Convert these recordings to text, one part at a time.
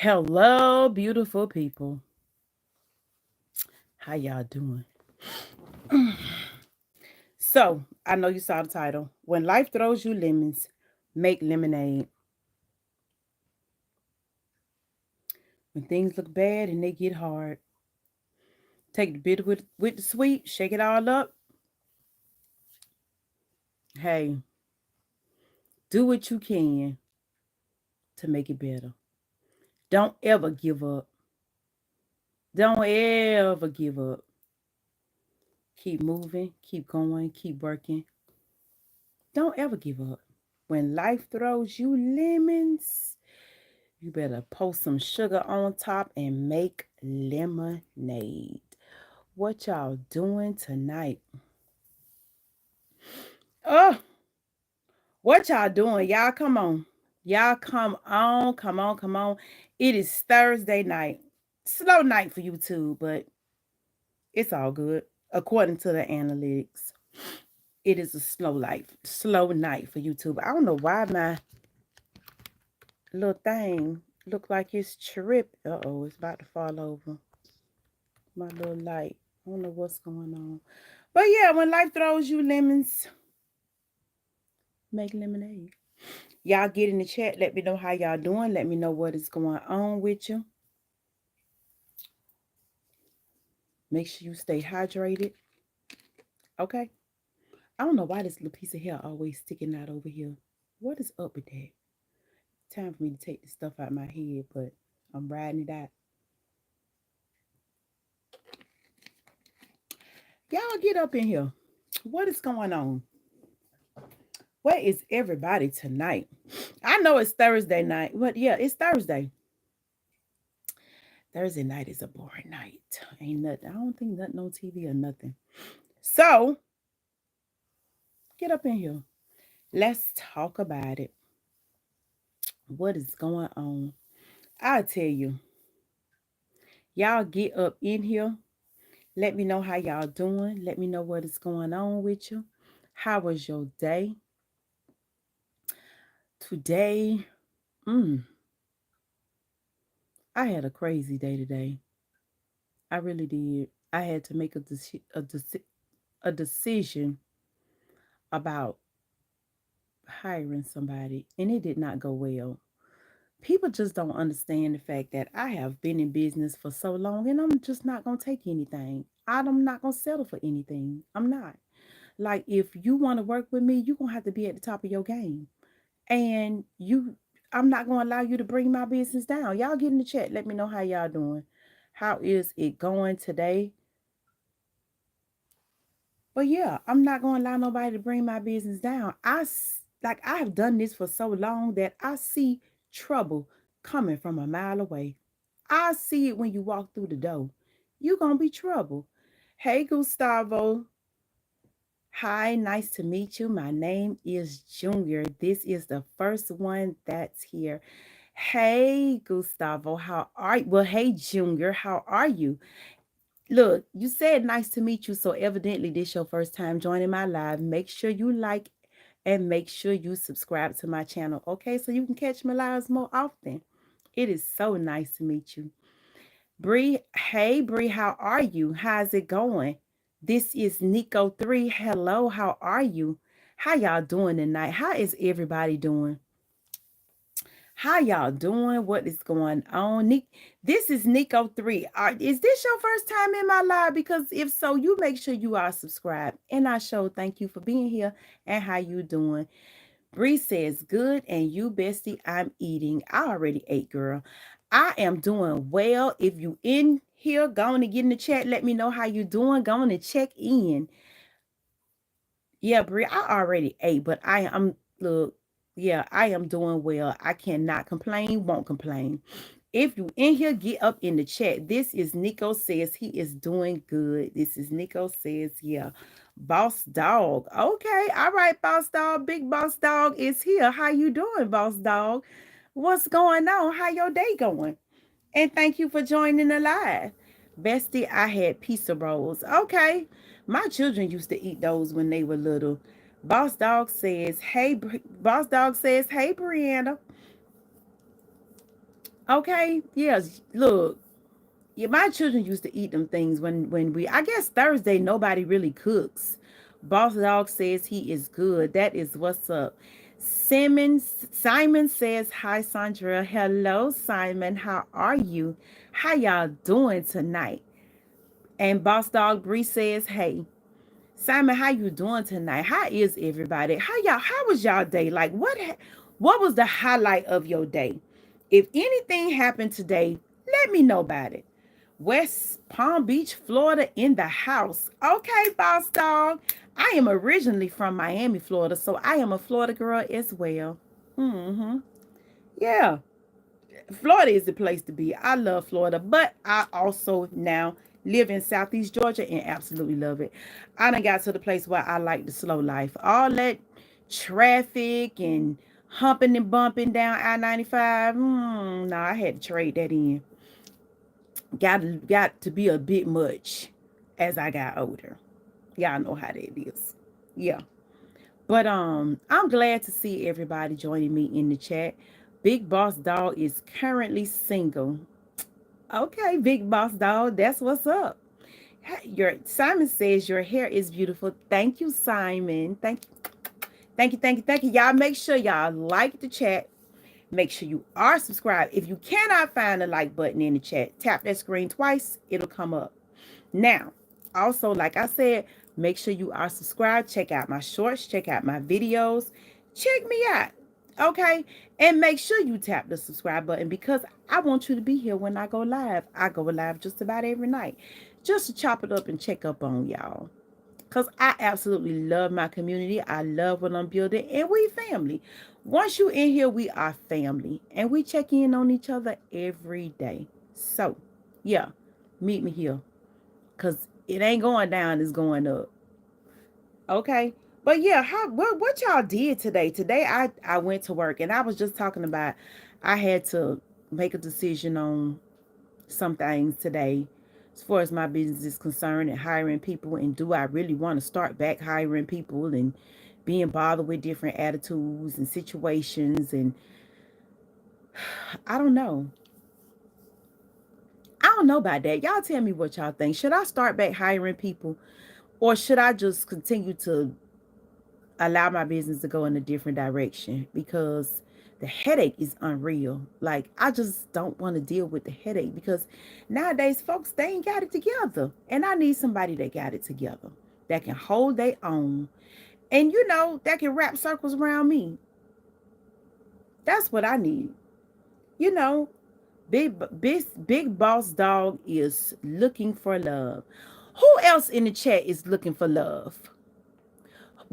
Hello, beautiful people. How y'all doing? So, I know you saw the title. When life throws you lemons, make lemonade. When things look bad and they get hard, take the bitter with the sweet, shake it all up. Hey, do what you can to make it better. Don't ever give up. Don't ever give up. Keep moving, keep going, keep working. Don't ever give up. When life throws you lemons, you better pour some sugar on top and make lemonade. What y'all doing tonight? Oh, what y'all doing? Y'all come on. Y'all come on, come on, come on. It is Thursday night. Slow night for YouTube, but it's all good. According to the analytics, it is a slow night for YouTube. I don't know why my little thing look like it's tripped. Uh-oh, it's about to fall over. My little light. I don't know what's going on. But yeah, when life throws you lemons, make lemonade. Y'all get in the chat. Let me know how y'all doing. Let me know what is going on with you. Make sure you stay hydrated. Okay. I don't know why this little piece of hair always sticking out over here. What is up with that? Time for me to take this stuff out my head, but I'm riding it out. Y'all get up in here. What is going on? Where is everybody tonight? I know it's Thursday night, but yeah, it's Thursday. Thursday night is a boring night. Ain't nothing. I don't think nothing on TV or nothing. So get up in here. Let's talk about it. What is going on? I'll tell you. Y'all get up in here. Let me know how y'all doing. Let me know what is going on with you. How was your day? Today, I had a crazy day today. I really did. I had to make a decision about hiring somebody, and it did not go well. People just don't understand the fact that I have been in business for so long, and I'm just not going to take anything. I'm not going to settle for anything. I'm not. Like, if you want to work with me, you're going to have to be at the top of your game. And I'm not going to allow you to bring my business down. Y'all get in the chat. Let me know how y'all doing. How is it going today? But yeah, I'm not going to allow nobody to bring my business down. Like, I have done this for so long that I see trouble coming from a mile away. I see it when you walk through the door. You're going to be trouble. Hey, Gustavo. Hi, nice to meet you. My name is Junior. This is the first one that's here. Hey, Gustavo, how are you? Well, hey, Junior, how are you? Look, you said nice to meet you, so evidently this your first time joining my live. Make sure you like and make sure you subscribe to my channel, okay? So you can catch my lives more often. It is so nice to meet you. Bree, hey Bree, how are you? How's it going? This is Nico 3. Hello, how are you? How y'all doing tonight? How is everybody doing? How y'all doing? What is going on? This is Nico 3. Is this your first time in my live? Because if so, you make sure you are subscribed. And I show thank you for being here and how you doing. Bree says, good, and you, bestie, I'm eating. I already ate, girl. I am doing well. If you in here, go on and get in the chat. Let me know how you doing. Go on and check in. Yeah, Bree, I already ate, but look, yeah, I am doing well. I cannot complain, won't complain. If you in here, get up in the chat. This is Nico says he is doing good. This is Nico says, yeah. Boss dog. Okay, all right, boss dog. Big boss dog is here. How you doing, boss dog? What's going on? How your day going? And thank you for joining the live. Bestie, I had pizza rolls. Okay. My children used to eat those when they were little. Boss dog says, hey, Brianna. Okay, yes. Look, yeah, my children used to eat them things when we. I guess Thursday nobody really cooks. Boss Dog says he is good. That is what's up. Simon says hi, Sandra. Hello, Simon. How are you? How y'all doing tonight? And Boss Dog Bree says, hey. Simon, how you doing tonight? How is everybody? How was y'all day? Like what was the highlight of your day? If anything happened today, let me know about it. West Palm Beach, Florida in the house. Okay, boss dog. I am originally from Miami, Florida, so I am a Florida girl as well. Mm-hmm. Yeah. Florida is the place to be. I love Florida, but I also now live in Southeast Georgia and absolutely love it. I done got to the place where I like the slow life. All that traffic and humping and bumping down I-95. No, I had to trade that in. Got to be a bit much as I got older. Y'all know how that is. Yeah. But I'm glad to see everybody joining me in the chat. Big Boss Dog is currently single. Okay, Big Boss Dog, that's what's up. Your Simon says your hair is beautiful. Thank you, Simon. Thank you. Y'all make sure y'all like the chat. Make sure you are subscribed. If you cannot find the like button in the chat, tap that screen twice. It'll come up. Now, also, like I said, make sure you are subscribed. Check out my shorts. Check out my videos. Check me out. Okay? And make sure you tap the subscribe button because I want you to be here when I go live. I go live just about every night just to chop it up and check up on y'all. Because I absolutely love my community. I love what I'm building. And we family. Once you in here, we are family. And we check in on each other every day. So, yeah, meet me here. Because it ain't going down, it's going up. Okay. But yeah, what y'all did today? Today I went to work and I was just talking about I had to make a decision on some things today as far as my business is concerned and hiring people, and do I really want to start back hiring people and being bothered with different attitudes and situations, and I don't know. I don't know about that. Y'all tell me what y'all think. Should I start back hiring people, or should I just continue to allow my business to go in a different direction? Because the headache is unreal. Like, I just don't want to deal with the headache because nowadays folks, they ain't got it together, and I need somebody that got it together, that can hold their own, and that can wrap circles around me. That's what I need. you know big boss dog is looking for love. Who else in the chat is looking for love?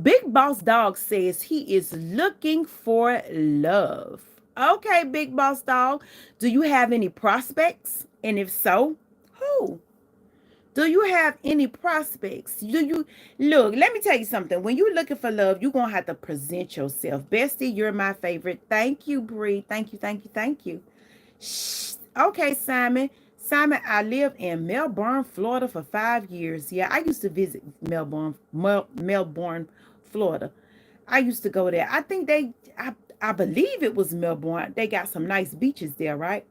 Big Boss Dog says he is looking for love. Okay, Big Boss Dog. Do you have any prospects? And if so, who? Do you have any prospects? Do you look? Let me tell you something. When you're looking for love, you're gonna have to present yourself. Bestie, you're my favorite. Thank you, Bree. Thank you. Shh. Okay, Simon. Simon, I lived in Melbourne, Florida for 5 years. Yeah, I used to visit Melbourne, Florida. I used to go there. I believe it was Melbourne. They got some nice beaches there, right?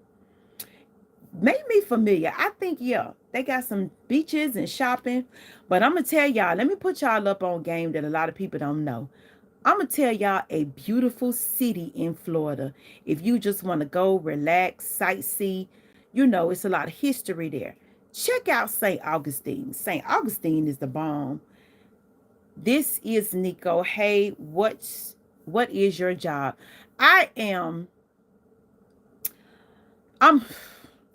Made me familiar. I think, yeah, they got some beaches and shopping. But I'm going to tell y'all, let me put y'all up on game that a lot of people don't know. I'm going to tell y'all a beautiful city in Florida. If you just want to go relax, sightsee, it's a lot of history there. Check out St. Augustine. St. Augustine is the bomb. This is Nico. Hey, what is your job? I am I'm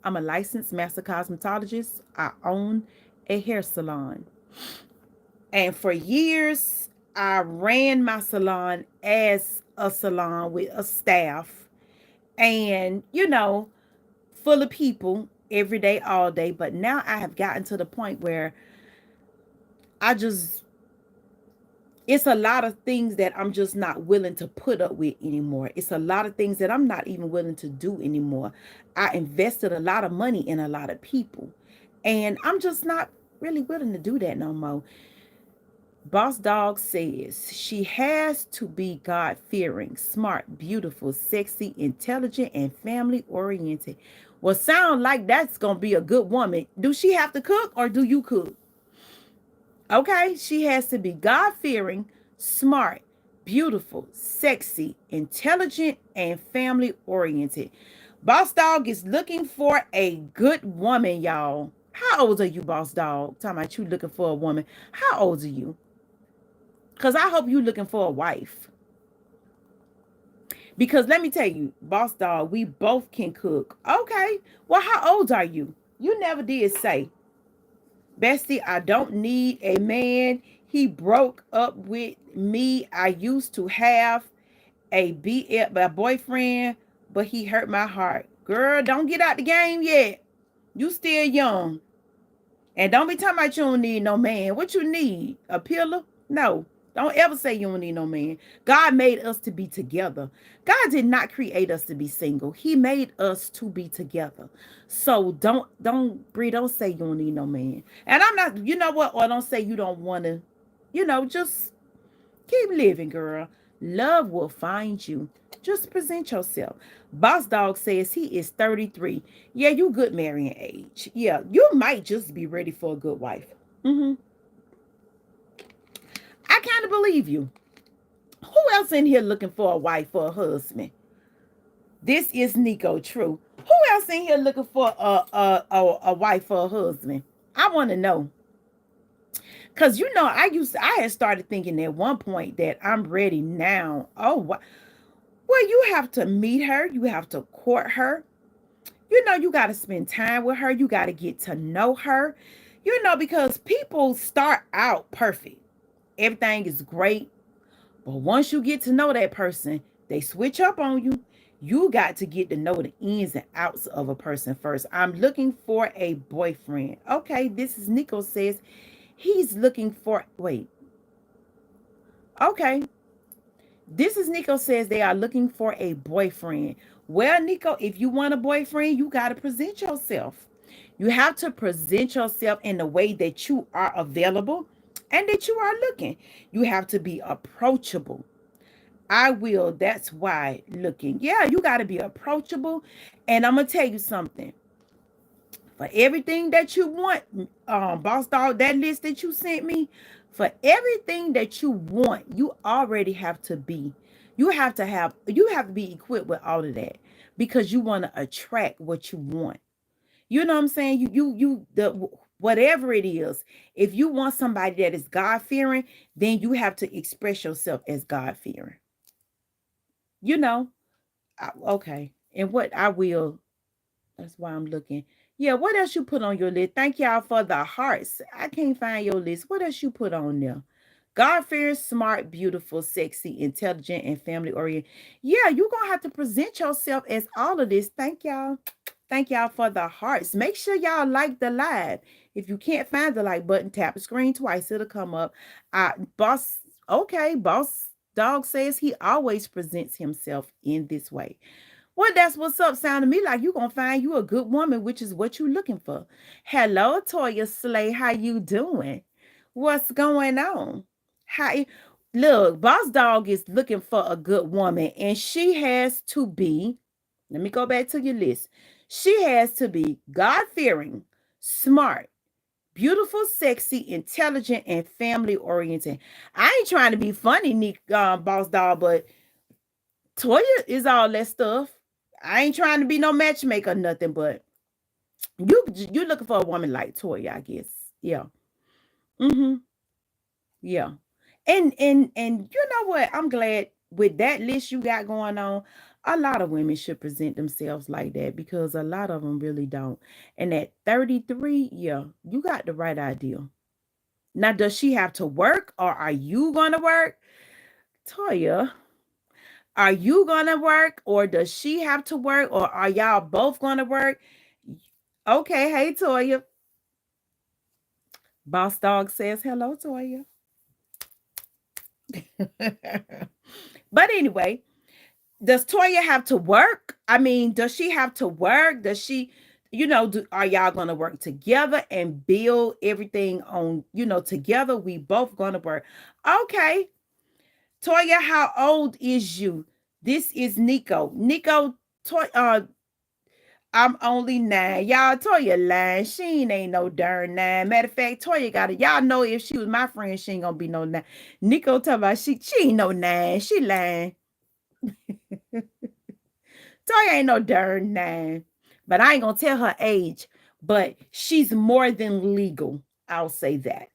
I'm a licensed master cosmetologist. I own a hair salon. And for years, I ran my salon as a salon with a staff and, full of people every day, all day. But now I have gotten to the point where I just, it's a lot of things that I'm just not willing to put up with anymore. It's a lot of things that I'm not even willing to do anymore. I invested a lot of money in a lot of people, and I'm just not really willing to do that no more. Boss Dog says she has to be God fearing, smart, beautiful, sexy, intelligent, and family oriented. Well, sound like that's gonna be a good woman. Do she have to cook or do you cook? Okay, she has to be God fearing, smart, beautiful, sexy, intelligent, and family oriented. Boss Dog is looking for a good woman, y'all. How old are you, Boss Dog? Talking about you looking for a woman. How old are you? Because I hope you looking for a wife. Because let me tell you, Boss Dog, we both can cook. Okay, well, how old are you? You never did say. Bestie, I don't need a man. He broke up with me. I used to have a boyfriend, but he hurt my heart. Girl, don't get out the game yet. You still young. And don't be talking about you don't need no man. What you need? A pillar? No. Don't ever say you don't need no man. God made us to be together. God did not create us to be single. He made us to be together. So Bree, don't say you don't need no man. And I'm not, you know what? Or don't say you don't want to, just keep living, girl. Love will find you. Just present yourself. Boss Dog says he is 33. Yeah, you good marrying age. Yeah, you might just be ready for a good wife. I kind of believe you. Who else in here looking for a wife or a husband? This is Nico True. Who else in here looking for a wife or a husband? I want to know. Cause I had started thinking at one point that I'm ready now. Oh, well, you have to meet her, you have to court her. You got to spend time with her. You got to get to know her. Because people start out perfect. Everything is great. But once you get to know that person, they switch up on you. You got to get to know the ins and outs of a person first. I'm looking for a boyfriend. Okay, this is Nico says he's looking for, wait. Okay, this is Nico says they are looking for a boyfriend. Well, Nico, if you want a boyfriend, you got to present yourself. You have to present yourself in the way that you are available and that you are looking. You have to be approachable. That's why looking. Yeah, you got to be approachable. And I'm going to tell you something. For everything that you want, Boss Dog, that list that you sent me, for everything that you want, you already have to be. You have to be equipped with all of that because you want to attract what you want. You know what I'm saying? The whatever it is, if you want somebody that is God fearing, then you have to express yourself as God fearing. You know, okay. And what I will That's why I'm looking. Yeah, what else you put on your list? Thank y'all for the hearts. I can't find your list. What else you put on there? God-fearing, smart, beautiful, sexy, intelligent, and family oriented. Yeah, you're gonna have to present yourself as all of this. Thank y'all. Thank y'all for the hearts. Make sure y'all like the live. If you can't find the like button, tap the screen twice. It'll come up. Boss Dog says he always presents himself in this way. Well, that's what's up. Sound to me like you gonna find you a good woman, which is what you looking for. Hello, Toya Slay. How you doing? What's going on? How Look, Boss Dog is looking for a good woman, and she has to be. Let me go back to your list. She has to be God-fearing, smart, beautiful, sexy, intelligent, and family-oriented. I ain't trying to be funny, Nick, Boss Dog, but Toya is all that stuff. I ain't trying to be no matchmaker or nothing, but you looking for a woman like Toya, I guess. Yeah. Mm-hmm. Yeah. And you know what? I'm glad with that list you got going on. A lot of women should present themselves like that because a lot of them really don't. And at 33, yeah, you got the right idea. Now, does she have to work or are you gonna work? Toya, are you gonna work or does she have to work or are y'all both gonna work? Okay, hey Toya. Boss Dog says hello, Toya. But anyway, does Toya have to work? I mean, does she have to work? Does she, are y'all going to work together and build everything on, together? We both going to work. Okay. Toya, how old is you? This is Nico. Nico, I'm only 9. Y'all, Toya lying. She ain't no darn 9. Matter of fact, Toya got it. Y'all know if she was my friend, she ain't gonna be no 9. Nico talking about she ain't no 9. She lying. Toya ain't no darn 9. But I ain't gonna tell her age. But she's more than legal. I'll say that.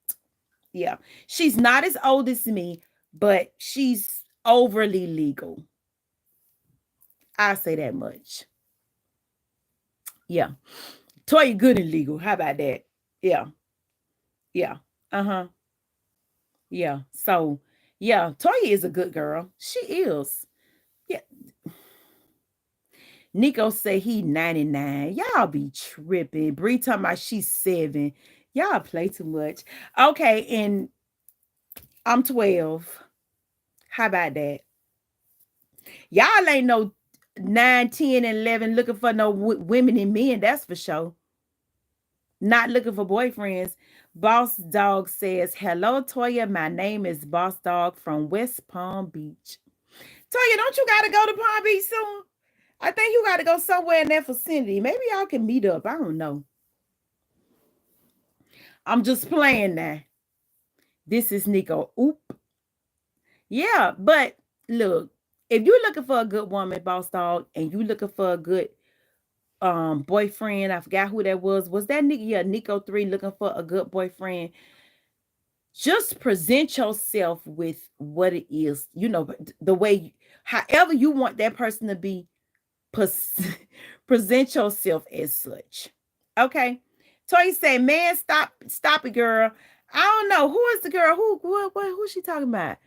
Yeah. She's not as old as me, but she's overly legal. I'll say that much. Yeah. Toya good and legal. How about that? Yeah. Yeah. Uh-huh. Yeah. So, yeah, Toya is a good girl. She is. Yeah. Nico say he 99. Y'all be tripping. Bree talking about she's 7. Y'all play too much. Okay, and I'm 12. How about that? Y'all ain't no 9, 10, and 11 looking for no women and men. That's for sure. Not looking for boyfriends. Boss Dog says, hello, Toya. My name is Boss Dog from West Palm Beach. Toya, don't you got to go to Palm Beach soon? I think you got to go somewhere in that vicinity. Maybe y'all can meet up. I don't know. I'm just playing now. This is Nico. Oop. Yeah, but look, if you're looking for a good woman, Boss Dog, and you looking for a good boyfriend, I forgot who that was. Was that Nico? Yeah, Nico 3 looking for a good boyfriend. Just present yourself with what it is, the way, however you want that person to be, present yourself as such. Okay. Toy say, man, stop it, girl. I don't know. Who is the girl? Who's she talking about?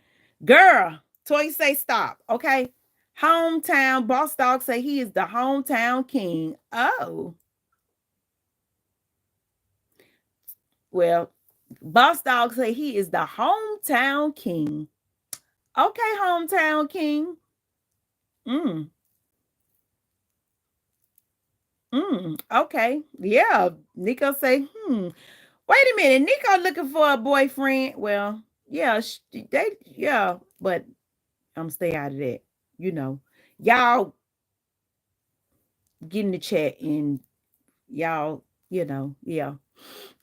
Girl, Toy say stop. Okay. Hometown, Boss Dog say he is the hometown king. Oh. Well, Boss Dog say he is the hometown king. Okay, hometown king. Okay. Yeah. Nico say, wait a minute. Nico looking for a boyfriend. Well, yeah, but I'm stay out of that. Y'all get in the chat and y'all, yeah.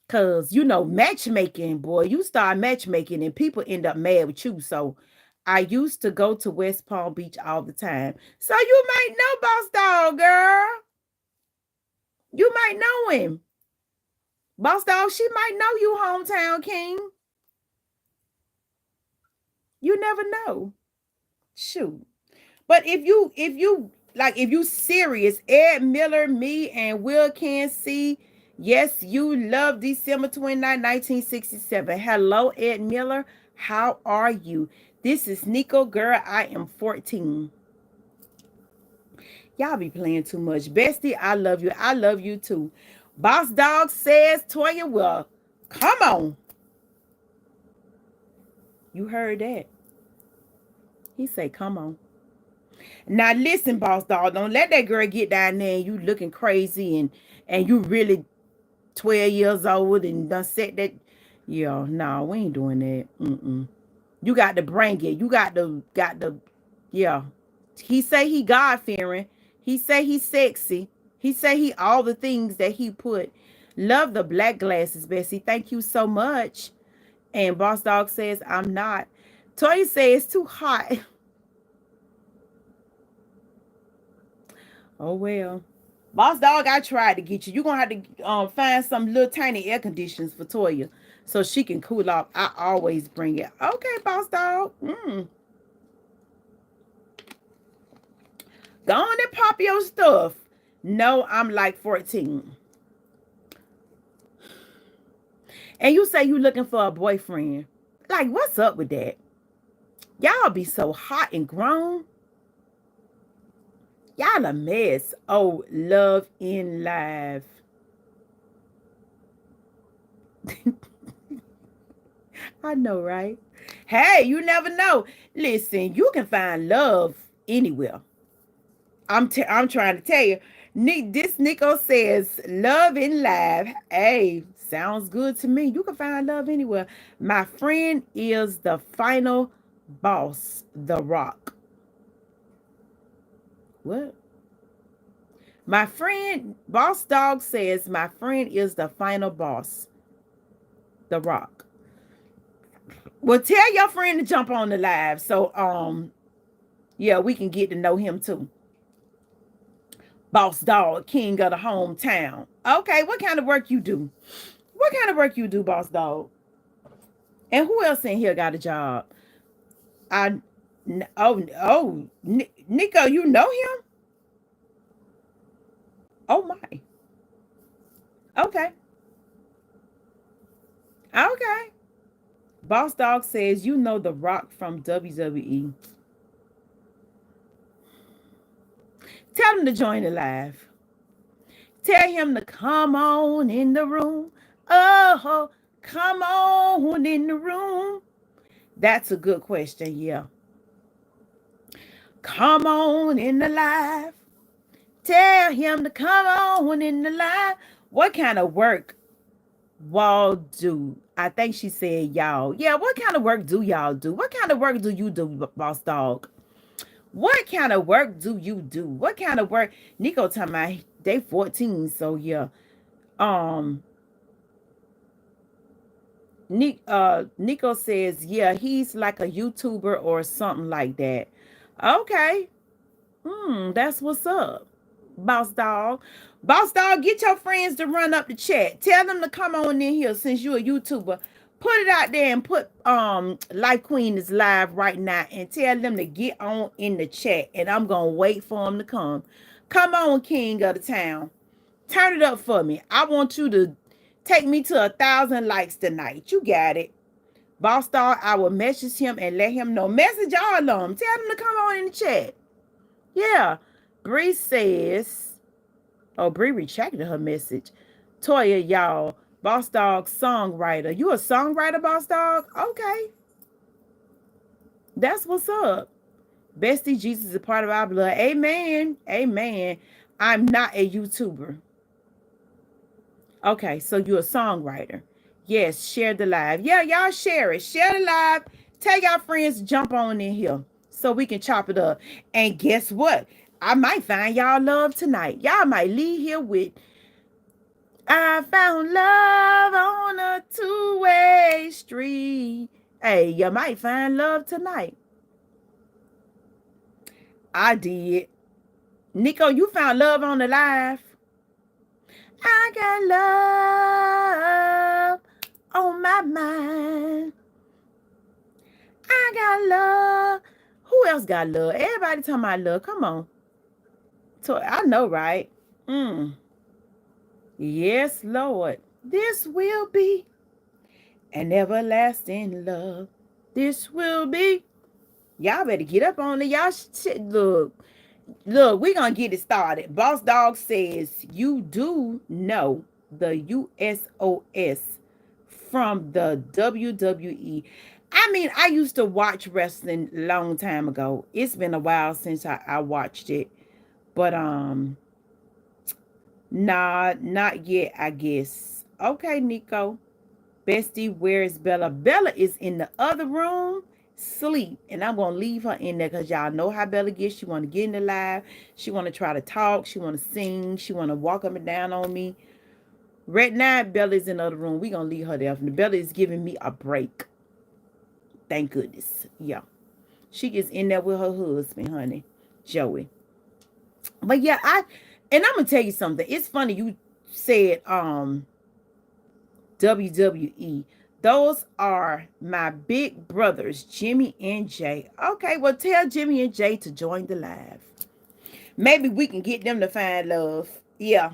Cause matchmaking, boy, you start matchmaking and people end up mad with you. So I used to go to West Palm Beach all the time. So you might know Boss Dog, girl. You might know him. Boss Dog, she might know you, hometown king. You never know. Shoot. But if you serious, Ed Miller, me, and Will can see. Yes, you love December 29, 1967. Hello, Ed Miller. How are you? This is Nico, girl. I am 14. Y'all be playing too much. Bestie, I love you. I love you too. Boss Dog says, Toya, well, come on. You heard that. He say, come on. Now listen, Boss Dog, don't let that girl get down there and you looking crazy and you really 12 years old and done said that. Yeah, no, we ain't doing that. You got to bring it. You got to, yeah. He say he God-fearing. He say he sexy. He say he all the things that he put. Love the black glasses, Bessie. Thank you so much. And Boss Dog says, I'm not. Toy says it's too hot. Oh, well. Boss Dog, I tried to get you. You're going to have to find some little tiny air conditions for Toya so she can cool off. I always bring it. Okay, Boss Dog. Go on and pop your stuff. No, I'm like 14. And you say you looking for a boyfriend. Like, what's up with that? Y'all be so hot and grown. Y'all a mess. Oh, love in life. I know, right? Hey, you never know. Listen, you can find love anywhere. I'm trying to tell you. This Nico says love and laugh. Hey, sounds good to me. You can find love anywhere. My friend is the final boss, The Rock. What? My friend, Boss Dog says, my friend is the final boss, The Rock. Well, tell your friend to jump on the live. So, yeah, we can get to know him too. Boss Dog, king of the hometown. Okay, what kind of work you do? What kind of work you do, Boss Dog? And who else in here got a job? I, Nico, you know him? Oh my. Okay, okay. Boss Dog says you know The Rock from WWE. Tell him to join the live. Tell him to come on in the room. Oh, come on in the room. That's a good question, yeah. Come on in the live. Tell him to come on in the live. What kind of work y'all do? I think she said y'all. Yeah, what kind of work do y'all do? What kind of work do you do, Boss Dog? What kind of work do you do? What kind of work? Nico talking about they 14, so yeah. Um Nico says, yeah, he's like a YouTuber or something like that. Okay. That's what's up. Boss Dog. Boss Dog, get your friends to run up the chat. Tell them to come on in here since you're a YouTuber. Put it out there and put Life Queen is live right now and tell them to get on in the chat. And I'm gonna wait for them to come. Come on, King of the Town. Turn it up for me. I want you to take me to 1,000 likes tonight. You got it. Boss Dog, I will message him and let him know. Message all of them. Tell them to come on in the chat. Yeah. Bree says, oh, Bree retracted her message. Toya, y'all, Boss Dog songwriter. You a songwriter, Boss Dog? Okay. That's what's up. Bestie, Jesus is a part of our blood. Amen. Amen. I'm not a YouTuber. Okay, so you're a songwriter. Yes, share the live. Yeah, y'all share it. Share the live. Tell y'all friends to jump on in here so we can chop it up. And guess what? I might find y'all love tonight. Y'all might leave here with, I found love on a two-way street. Hey, you might find love tonight. I did. Nico, you found love on the live. I got love on my mind. I got love. Who else got love? Everybody talking about love. Come on. So I know, right? Yes, Lord. This will be an everlasting love. This will be. Y'all better get up on it. Y'all shit. Look, we're going to get it started. Boss Dog says, you do know the USOS from the WWE. I mean, I used to watch wrestling a long time ago. It's been a while since I watched it. But, nah, not yet, I guess. Okay, Nico. Bestie, where is Bella? Bella is in the other room sleep, and I'm gonna leave her in there because y'all know how Bella gets. She want to get in the live, she want to try to talk, she want to sing, she want to walk up and down on me. Right now Bella is in the other room. We gonna leave her there. Bella is giving me a break, thank goodness. Yeah, she is in there with her husband, honey, Joey. But yeah, I'm gonna tell you something. It's funny you said WWE. Those are my big brothers, Jimmy and Jay. Okay, well, tell Jimmy and Jay to join the live. Maybe we can get them to find love. Yeah.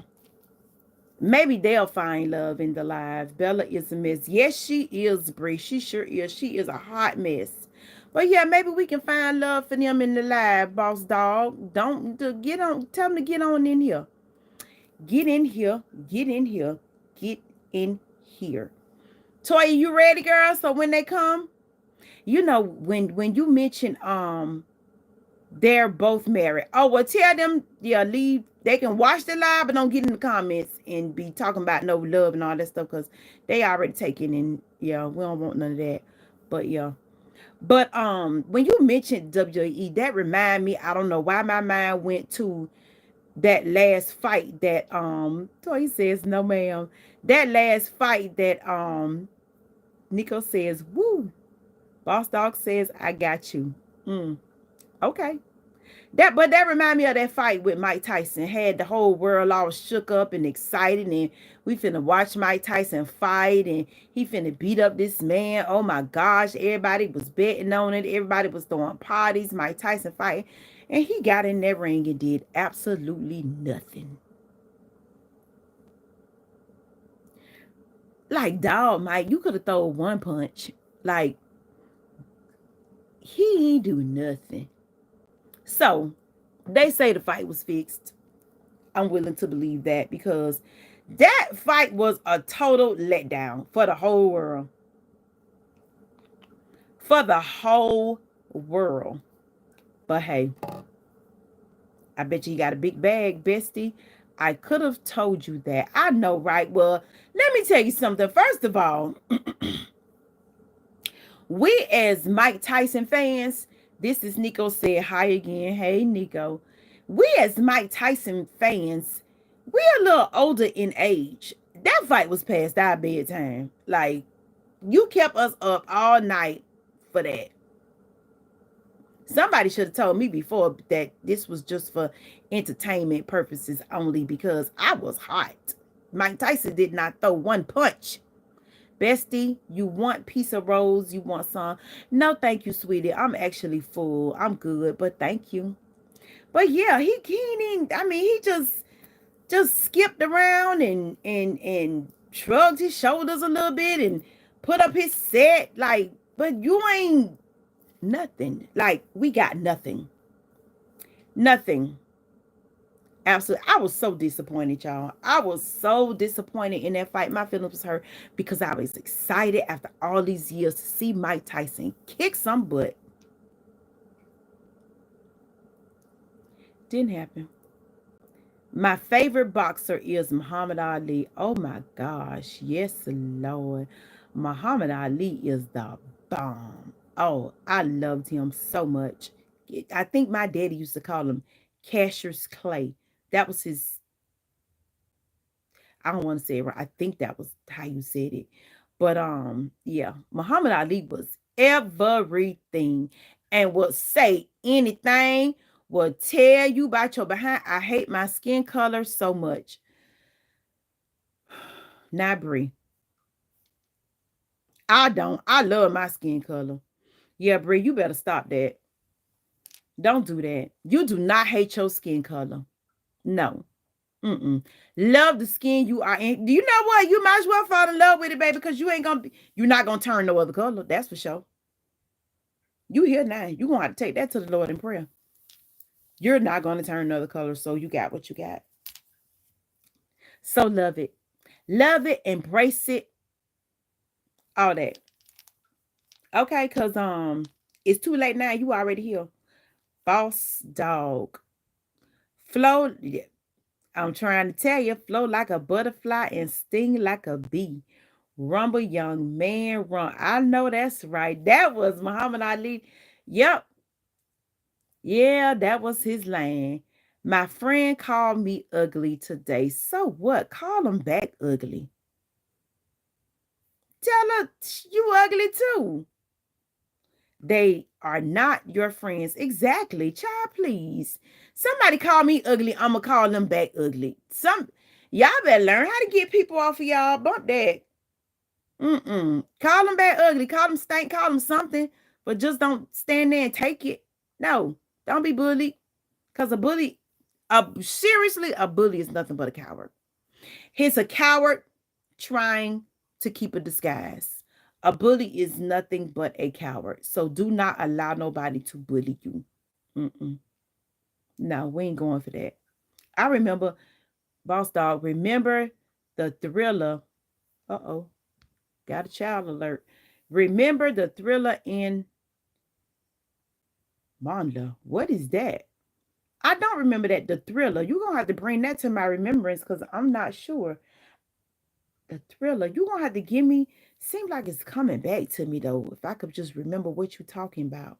Maybe they'll find love in the live. Bella is a mess. Yes, she is, Bree. She sure is. She is a hot mess. But yeah, maybe we can find love for them in the live, Boss Dog. Don't get on. Tell them to get on in here. Get in here. Get in here. Get in here. Toya, you ready, girl? So when they come, you know, when you mention They're both married. Oh, well, tell them, yeah, leave. They can watch the live, but don't get in the comments and be talking about no love and all that stuff because they already taken and yeah, we don't want none of that. But yeah. But when you mentioned WWE, that remind me, I don't know why my mind went to that last fight that Toy says no ma'am. That last fight that Nico says, woo. Boss Dog says, I got you. Okay. That remind me of that fight with Mike Tyson. Had the whole world all shook up and excited, and we finna watch Mike Tyson fight, and he finna beat up this man. Oh my gosh, everybody was betting on it. Everybody was throwing parties. Mike Tyson fight, and he got in that ring and did absolutely nothing. Like, dog, Mike, you could have thrown one punch. Like, he ain't do nothing. So they say the fight was fixed. I'm willing to believe that because that fight was a total letdown for the whole world. For the whole world. But hey, I bet you got a big bag, bestie. I could have told you that. I know, right? Well, let me tell you something. First of all, we as Mike Tyson fans, this is Nico said hi again. Hey, Nico. We as Mike Tyson fans, we're a little older in age. That fight was past our bedtime. Like, you kept us up all night for that. Somebody should have told me before that this was just for entertainment purposes only because I was hot. Mike Tyson did not throw one punch. Bestie, you want piece of rolls? You want some? No, thank you, sweetie. I'm actually full. I'm good, but thank you. But yeah, he didn't. I mean, he just skipped around and shrugged his shoulders a little bit and put up his set. Like, but you ain't nothing. Like, we got nothing. Nothing. Absolutely. I was so disappointed, y'all. I was so disappointed in that fight. My feelings was hurt because I was excited after all these years to see Mike Tyson kick some butt. Didn't happen. My favorite boxer is Muhammad Ali. Oh my gosh. Yes, Lord. Muhammad Ali is the bomb. Oh, I loved him so much. I think my daddy used to call him Cassius Clay. That was his, I don't want to say it right. I think that was how you said it. But yeah, Muhammad Ali was everything and would say anything, will tell you about your behind. I hate my skin color so much. Now, Bree, I don't. I love my skin color. Yeah, Bree, you better stop that. Don't do that. You do not hate your skin color. No. Mm-mm. Love the skin you are in. Do you know what? You might as well fall in love with it, baby, because you ain't gonna be, you're not gonna turn no other color. That's for sure. You here now. You gonna have to take that to the Lord in prayer. You're not gonna turn another color, so you got what you got. So love it. Love it, embrace it, all that. Okay, cause it's too late now. You already here. Boss dog. Flow. Yeah, I'm trying to tell you, flow like a butterfly and sting like a bee. Rumble, young man, run. I know that's right. That was Muhammad Ali. Yep. Yeah, that was his lane. My friend called me ugly today. So what? Call him back ugly. Tell her you ugly too. They are not your friends. Exactly. Child, please. Somebody call me ugly. I'ma call them back ugly. Y'all better learn how to get people off of y'all. Bump that. Call them back ugly. Call them stank. Call them something. But just don't stand there and take it. No, don't be bullied. Because a bully, seriously, a bully is nothing but a coward. He's a coward trying to keep a disguise. A bully is nothing but a coward. So do not allow nobody to bully you. Mm-mm. No, we ain't going for that. I remember, Boss Dog, remember the thriller. Uh-oh, got a child alert. Remember the thriller in Monda, what is that? I don't remember that. The Thriller. You're gonna have to bring that to my remembrance because I'm not sure. The Thriller. You're gonna have to give me. Seems like it's coming back to me though. If I could just remember what you're talking about.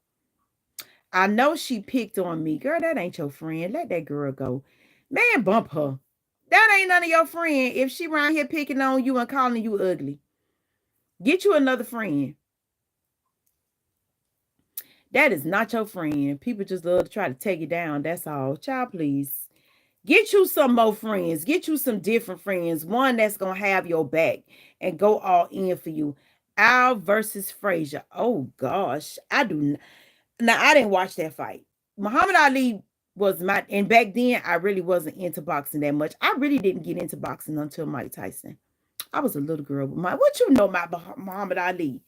I know she picked on me. Girl, that ain't your friend. Let that girl go. Man, bump her. That ain't none of your friend. If she around here picking on you and calling you ugly, get you another friend. That is not your friend. People just love to try to take it down. That's all. Child, please. Get you some more friends. Get you some different friends. One that's going to have your back and go all in for you. Al versus Frazier. Oh, gosh. I do not. Now, I didn't watch that fight. Muhammad Ali was my, and back then, I really wasn't into boxing that much. I really didn't get into boxing until Mike Tyson. I was a little girl. But what you know about Muhammad Ali?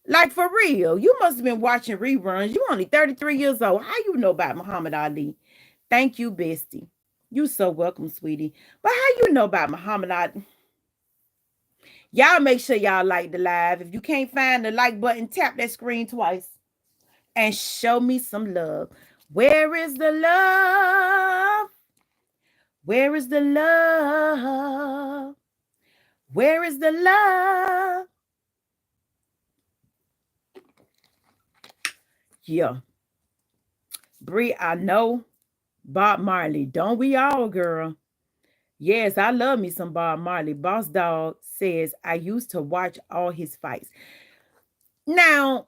Like for real, you must have been watching reruns. You only 33 years old. How you know about Muhammad Ali? Thank you, bestie. You so welcome, sweetie. But how you know about Muhammad Ali? Y'all make sure y'all like the live. If you can't find the like button, tap that screen twice and show me some love. Where is the love? Where is the love? Where is the love? Yeah. Bree, I know Bob Marley. Don't we all, girl? Yes, I love me some Bob Marley. Boss Dog says, I used to watch all his fights. Now,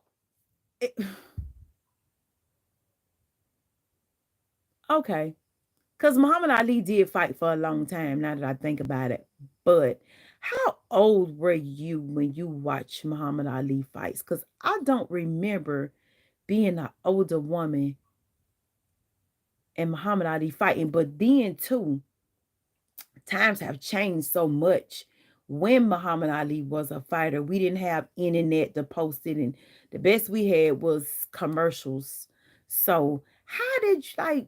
okay. Because Muhammad Ali did fight for a long time, now that I think about it. But how old were you when you watched Muhammad Ali fights? Because I don't remember being an older woman and Muhammad Ali fighting. But then, too, times have changed so much. When Muhammad Ali was a fighter, we didn't have internet to post it, and the best we had was commercials. So, how did you like?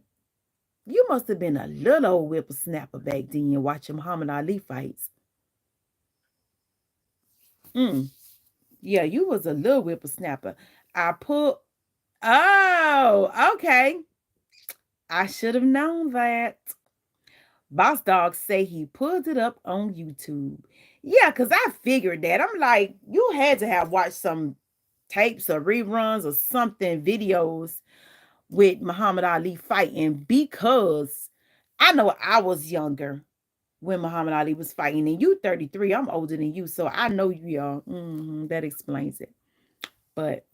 You must have been a little old whippersnapper back then watching Muhammad Ali fights. Mm. Yeah, you was a little whippersnapper. I put. Oh, okay. I should have known that. Boss Dog say he pulled it up on YouTube. Yeah, because I figured that. I'm like, you had to have watched some tapes or reruns or something, videos with Muhammad Ali fighting because I know I was younger when Muhammad Ali was fighting. And you 33, I'm older than you. So I know you are. That explains it. But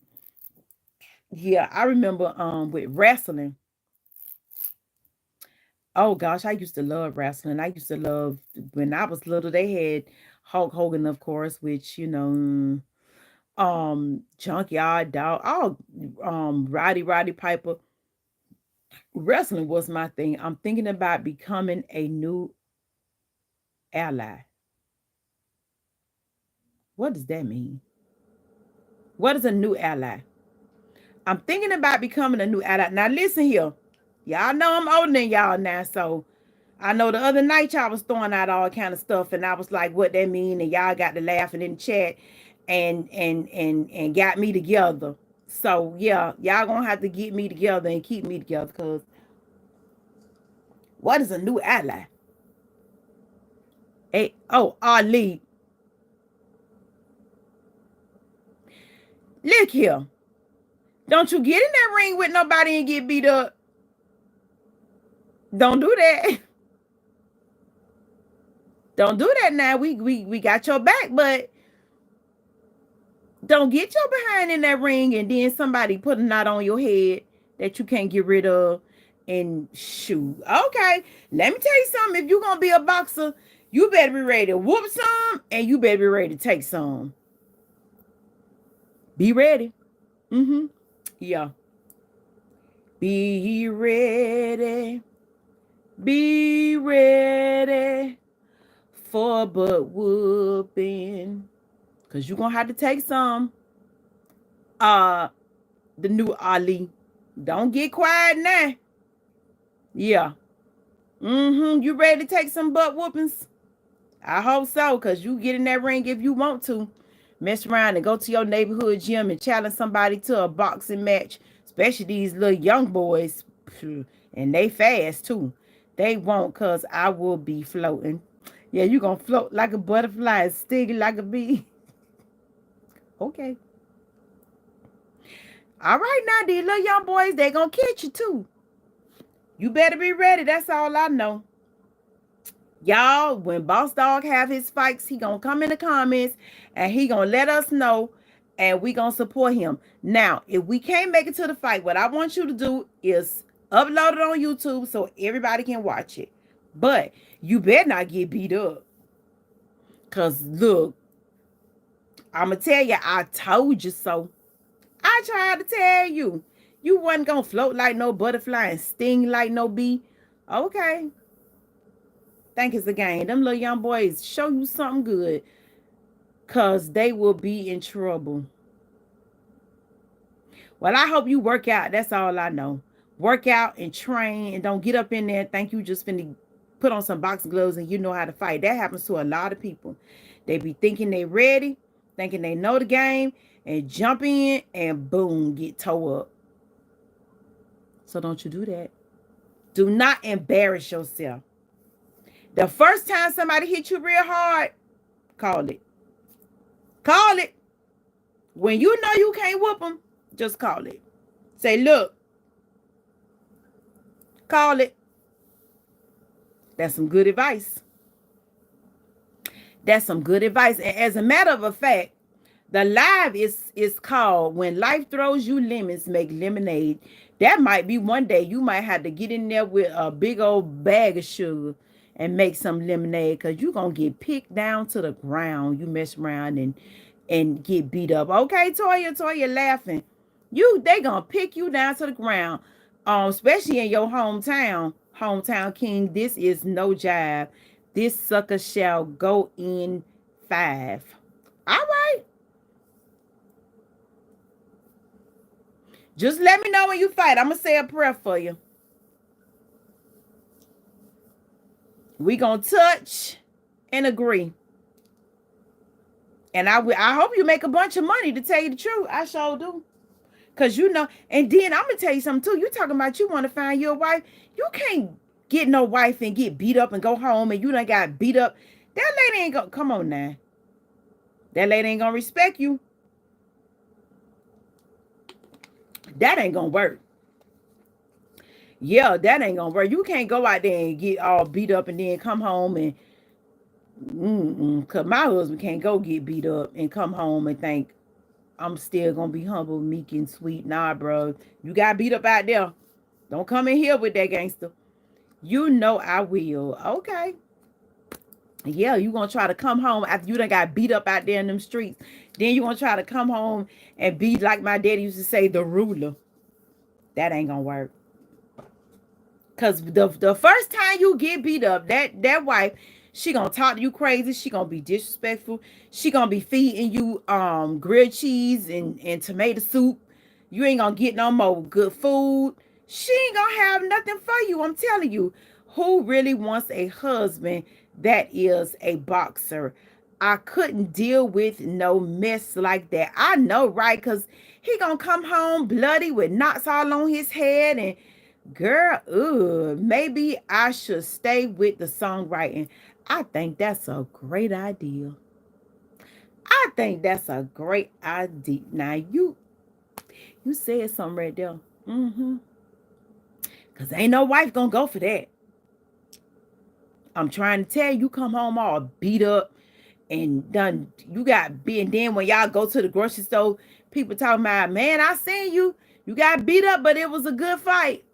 yeah, I remember with wrestling. Oh gosh, I used to love wrestling. I used to love when I was little. They had Hulk Hogan, of course, which Junkyard Dog, all Roddy Piper. Wrestling was my thing. I'm thinking about becoming a new ally. What does that mean? What is a new ally? I'm thinking about becoming a new ally. Now listen here. Y'all know I'm older than y'all now, so I know the other night y'all was throwing out all kind of stuff, and I was like, "What that mean?" And y'all got to laughing in the chat, and got me together. So yeah, y'all gonna have to get me together and keep me together, cause what is a new ally? Hey, oh, Ali, look here. Don't you get in that ring with nobody and get beat up. Don't do that. Don't do that now. We got your back, but don't get your behind in that ring and then somebody put a knot on your head that you can't get rid of and shoot. Okay, let me tell you something. If you're gonna be a boxer, you better be ready to whoop some and you better be ready to take some. Be ready. Mm-hmm. Yeah. Be ready. Be ready for butt whooping. Cause you're gonna have to take some. Uh the new Ali. Don't get quiet now. Yeah. You ready to take some butt whoopings? I hope so, because you get in that ring if you want to. Mess around and go to your neighborhood gym and challenge somebody to a boxing match. especially these little young boys, and they fast too. They won't, cause I will be floating. Yeah, you gonna float like a butterfly, sting like a bee. Okay. All right, now these little young boys, they gonna catch you too. You better be ready. That's all I know. Y'all, when Boss Dog have his fights, he gonna come in the comments and he gonna let us know, and we gonna support him. Now, if we can't make it to the fight, what I want you to do is upload it on YouTube so everybody can watch it. But you better not get beat up. Cause look, I'ma tell you, I told you so. I tried to tell you. You wasn't gonna float like no butterfly and sting like no bee. Okay. Think it's a game. Them little young boys show you something good. Cause they will be in trouble. Well, I hope you work out. That's all I know. Work out and train, and don't get up in there and think you just finna put on some boxing gloves and you know how to fight. That happens to a lot of people. They be thinking they ready, thinking they know the game, and jump in and boom, get toe up. So don't you do that. Do not embarrass yourself. The first time somebody hit you real hard, call it. Call it. When you know you can't whoop them, just call it. Say, look, call it. That's some good advice. That's some good advice. And as a matter of fact, the live is called When Life Throws You Lemons, Make Lemonade. That might be one day you might have to get in there with a big old bag of sugar and make some lemonade, because you're going to get picked down to the ground. You mess around and get beat up. Okay, Toya laughing. They going to pick you down to the ground, especially in your hometown king. This is no jive. This sucker shall go in 5. All right. Just let me know when you fight. I'm going to say a prayer for you. We going to touch and agree. And I hope you make a bunch of money, to tell you the truth. I sure do. Because you know, and then I'm going to tell you something too. You talking about you want to find your wife. You can't get no wife and get beat up and go home and you done got beat up. That lady ain't going to, come on now. That lady ain't going to respect you. That ain't going to work. Yeah, that ain't going to work. You can't go out there and get all beat up and then come home and, because my husband can't go get beat up and come home and think, I'm still going to be humble, meek, and sweet. Nah, bro. You got beat up out there. Don't come in here with that gangster. You know I will. Okay. Yeah, you going to try to come home after you done got beat up out there in them streets. Then you going to try to come home and be like my daddy used to say, the ruler. That ain't going to work. Because the first time you get beat up, that wife, she gonna talk to you crazy. She gonna be disrespectful. She gonna be feeding you grilled cheese and tomato soup. You ain't gonna get no more good food. She ain't gonna have nothing for you. I'm telling you. Who really wants a husband that is a boxer? I couldn't deal with no mess like that. I know, right? Because he gonna come home bloody with knots all on his head. And girl, maybe I should stay with the songwriting. I think that's a great idea. I think that's a great idea. Now you said something right there. Because ain't no wife gonna go for that. I'm trying to tell you, come home all beat up and done. You got beat. And then when y'all go to the grocery store, people talking about, man, I seen you. You got beat up, but it was a good fight.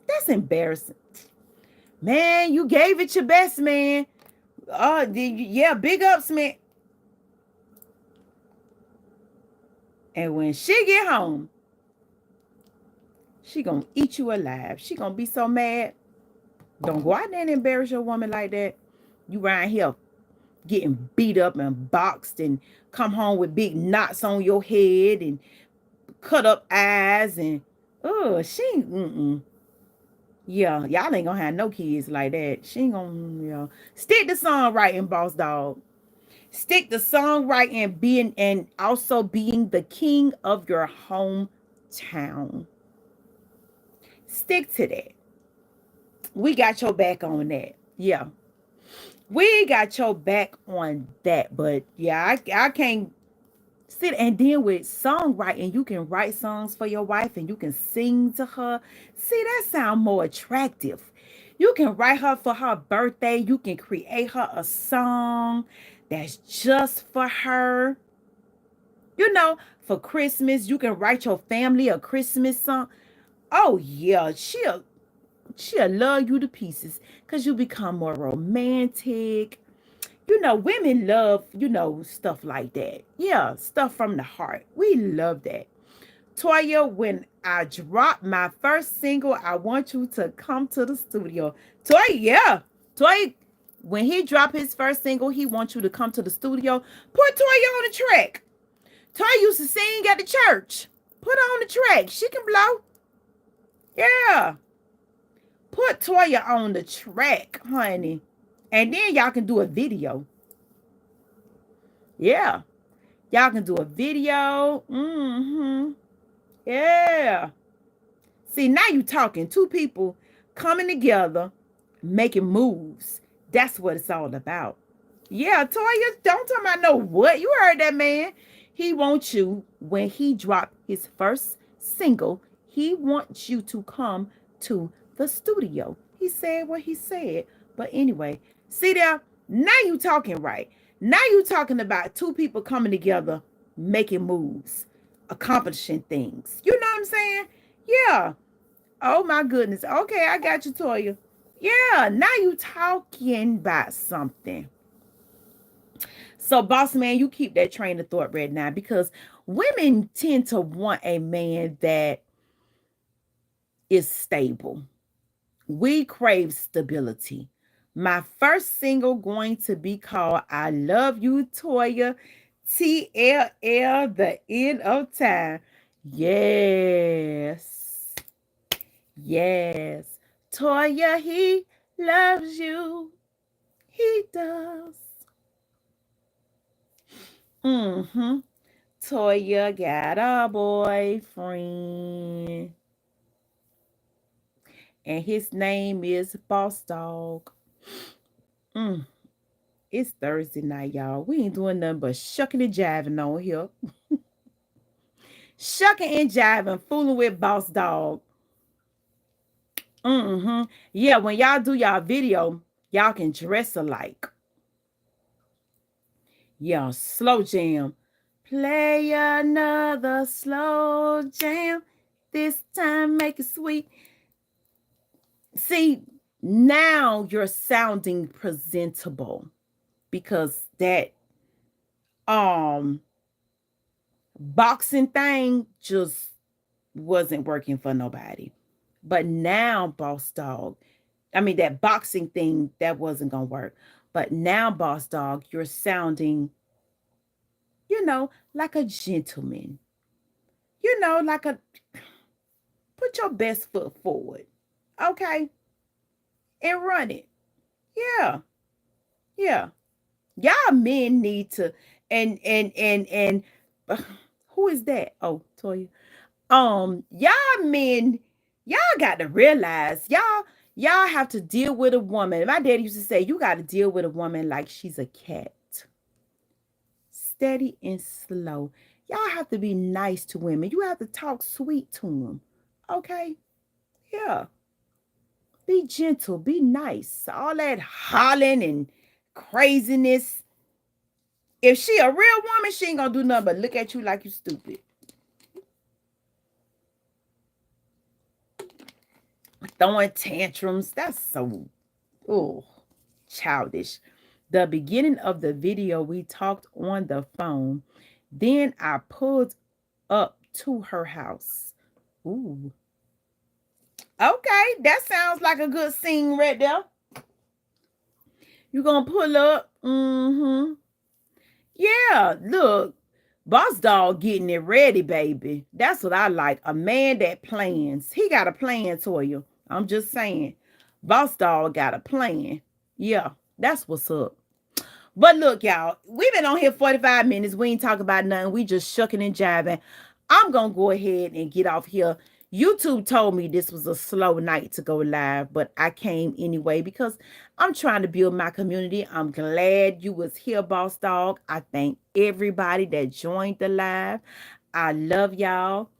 That's embarrassing. Man, you gave it your best, man. Yeah, big ups, man. And when she get home, she gonna eat you alive. She gonna be so mad. Don't go out there and embarrass your woman like that. You around here getting beat up and boxed and come home with big knots on your head and cut up eyes and yeah, y'all ain't gonna have no kids like that. She ain't gonna, stick to songwriting, boss dog. Stick to songwriting and also being the king of your hometown. town. Stick to that. We got your back on that. Yeah. We got your back on that. But yeah, I can't sit. And then with songwriting, you can write songs for your wife and you can sing to her. See, that sound more attractive. You can write her for her birthday. You can create her a song that's just for her. You know, for Christmas, you can write your family a Christmas song. Oh yeah, she'll love you to pieces because you become more romantic. You know, women love, stuff like that. Yeah, stuff from the heart. We love that. Toya, when I drop my first single, I want you to come to the studio. Toya, yeah. Toya, when he drop his first single, he wants you to come to the studio. Put Toya on the track. Toya used to sing at the church. Put her on the track. She can blow. Yeah. Put Toya on the track, honey. And then y'all can do a video. Yeah. Y'all can do a video. Mm-hmm. Yeah. See, now you talking. Two people coming together, making moves. That's what it's all about. Yeah, Toya, don't tell me I know what. You heard that man. He wants you, when he dropped his first single, he wants you to come to the studio. He said what he said. But anyway, see there, now you talking right. Now you talking about two people coming together, making moves, accomplishing things. You know what I'm saying? Yeah. Oh my goodness. Okay, I got you, Toya. Yeah, now you talking about something. So, boss man, you keep that train of thought right now, because women tend to want a man that is stable. We crave stability. My first single going to be called I Love You, Toya. TLL, the end of time. Yes. Yes. Toya, he loves you. He does. Mm-hmm. Toya got a boyfriend. And his name is Boss Dog. It's Thursday night, y'all. We ain't doing nothing but shucking and jiving on here. Shucking and jiving, fooling with Boss Dog. Yeah, when y'all do y'all video, y'all can dress alike. Yeah, slow jam. Play another slow jam. This time make it sweet. See, now you're sounding presentable, because that boxing thing just wasn't working for nobody. But now, Boss Dog, I mean, that boxing thing, that wasn't gonna work. But now, Boss Dog, you're sounding, like a gentleman. Like put your best foot forward. Okay? And run it. Yeah. Yeah. Y'all men need to, and who is that? Oh, Toya. Y'all men, y'all got to realize, y'all have to deal with a woman. My daddy used to say, you got to deal with a woman like she's a cat. Steady and slow. Y'all have to be nice to women. You have to talk sweet to them. Okay? Yeah. Be gentle. Be nice. All that hollering and craziness. If she a real woman, she ain't gonna do nothing but look at you like you stupid. Throwing tantrums. That's so childish. The beginning of the video, we talked on the phone. Then I pulled up to her house. Ooh. Okay, that sounds like a good scene right there. You gonna pull up? Mm-hmm. Yeah, look. Boss Dog getting it ready, baby. That's what I like. A man that plans. He got a plan for you. I'm just saying. Boss Dog got a plan. Yeah, that's what's up. But look, y'all, we've been on here 45 minutes. We ain't talking about nothing. We just shucking and jiving. I'm going to go ahead and get off here. YouTube told me this was a slow night to go live, but I came anyway because I'm trying to build my community. I'm glad you was here, Boss Dog. I thank everybody that joined the live. I love y'all.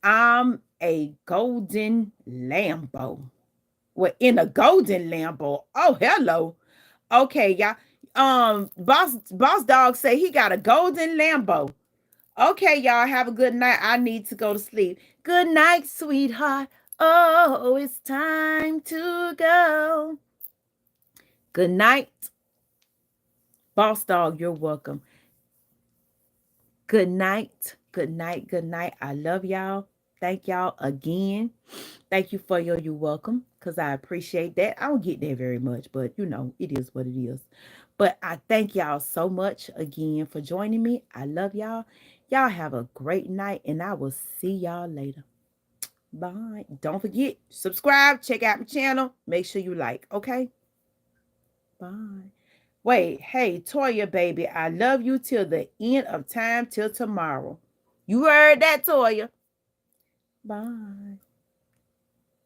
I'm a golden Lambo. Well, in a golden Lambo. Oh, hello. Okay, y'all. Boss Dog say he got a golden Lambo. Okay, y'all have a good night. I need to go to sleep. Good night, sweetheart. Oh, it's time to go. Good night. Boss Dog, you're welcome. Good night. Good night. Good night. I love y'all. Thank y'all again. Thank you for you're welcome because I appreciate that. I don't get that very much, but you know, it is what it is. But I thank y'all so much again for joining me. I love y'all. Y'all have a great night and I will see y'all later. Bye. Don't forget, subscribe, check out my channel. Make sure you like, okay? Bye. Wait, hey, Toya, baby, I love you till the end of time, till tomorrow. You heard that, Toya. Bye.